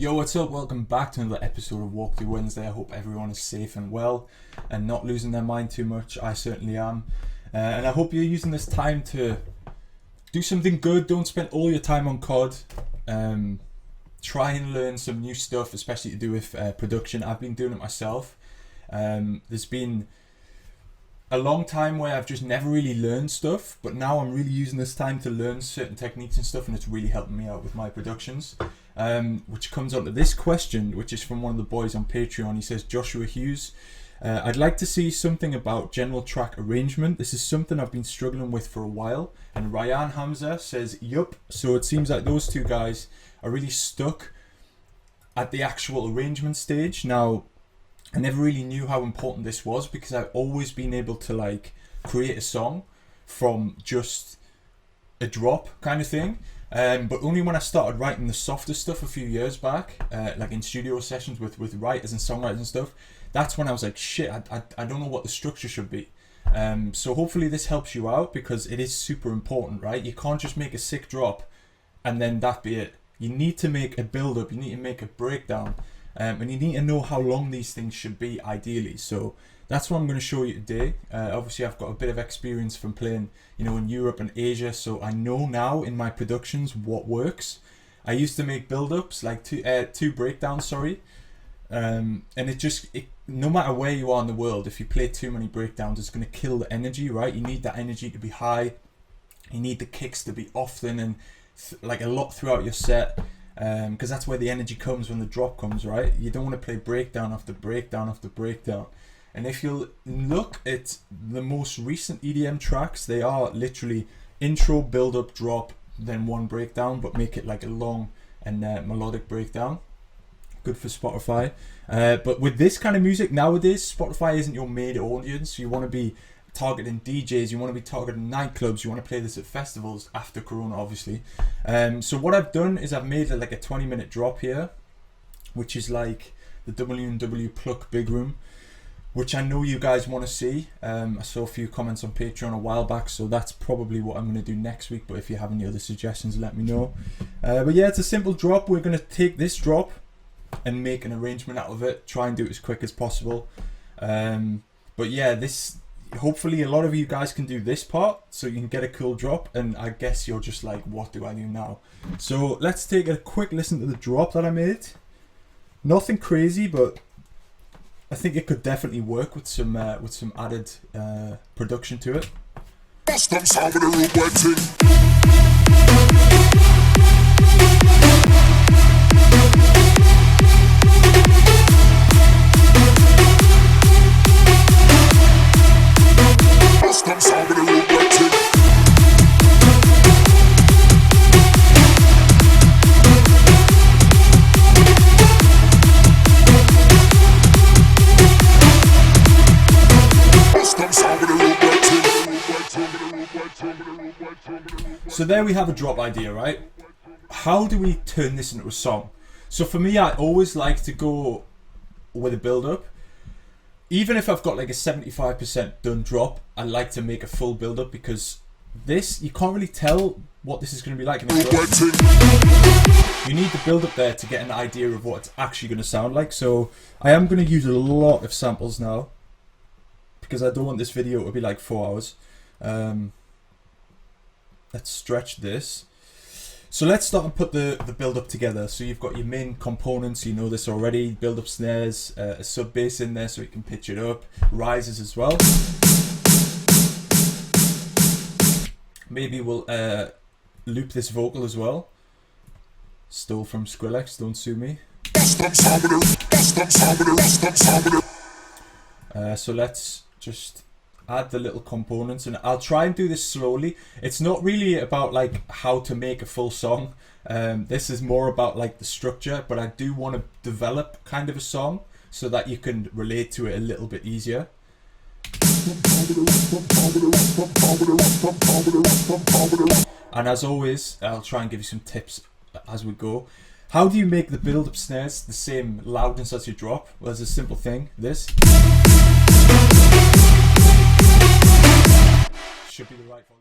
Yo, what's up? Welcome back to another episode of Walk Through Wednesday. I hope everyone is safe and well and not losing their mind too much. I certainly am. And I hope you're using this time to do something good. Don't spend all your time on COD. Try and learn some new stuff, especially to do with production. I've been doing it myself. There's been a long time where I've just never really learned stuff, but now I'm really using this time to learn certain techniques and stuff, and it's really helping me out with my productions. Which comes on to this question, which is from one of the boys on Patreon. He says, Joshua Hughes, I'd like to see something about general track arrangement. This is something I've been struggling with for a while. And Ryan Hamza says, yup. So it seems like those two guys are really stuck at the actual arrangement stage. Now, I never really knew how important this was because I've always been able to create a song from just a drop kind of thing. But only when I started writing the softer stuff a few years back, like in studio sessions with writers and songwriters and stuff, that's when I was like, shit, I don't know what the structure should be. So hopefully this helps you out because it is super important, right? You can't just make a sick drop and then that be it. You need to make a build-up, you need to make a breakdown, and you need to know how long these things should be ideally. So that's what I'm going to show you today. Obviously, I've got a bit of experience from playing, in Europe and Asia, so I know now in my productions what works. I used to make build-ups, like two breakdowns, and no matter where you are in the world, if you play too many breakdowns, it's going to kill the energy, right? You need that energy to be high. You need the kicks to be often and a lot throughout your set, because that's where the energy comes when the drop comes, right? You don't want to play breakdown after breakdown after breakdown. And if you look at the most recent EDM tracks, they are literally intro, build up, drop, then one breakdown, but make it like a long and melodic breakdown. Good for Spotify. But with this kind of music nowadays, Spotify isn't your main audience. You want to be targeting DJs, you want to be targeting nightclubs, you want to play this at festivals after Corona, obviously. So what I've done is I've made a 20-minute drop here, which is like the W&W Pluck Big Room, which I know you guys want to see. I saw a few comments on Patreon a while back, so that's probably what I'm going to do next week. But if you have any other suggestions, let me know. But yeah, it's a simple drop. We're going to take this drop and make an arrangement out of it. Try and do it as quick as possible. But yeah, hopefully a lot of you guys can do this part, so you can get a cool drop. And I guess you're just like, what do I do now? So let's take a quick listen to the drop that I made. Nothing crazy, but I think it could definitely work with some added production to it. So there we have a drop idea, right? How do we turn this into a song? So for me, I always like to go with a build-up. Even if I've got like a 75% done drop, I like to make a full build-up because this, you can't really tell what this is going to be like in a drop. You need the build-up there to get an idea of what it's actually going to sound like. So I am going to use a lot of samples now because I don't want this video to be like 4 hours. Let's stretch this. So let's start and put the build up together. So you've got your main components, you know this already. Build up snares, a sub bass in there so you can pitch it up, rises as well. Maybe we'll loop this vocal as well. Stole from Skrillex, don't sue me. So let's just add the little components, and I'll try and do this slowly. It's not really about how to make a full song. This is more about the structure, but I do want to develop kind of a song so that you can relate to it a little bit easier. And as always, I'll try and give you some tips as we go. How do you make the build-up snares the same loudness as your drop? Well, it's a simple thing. This should be the right one.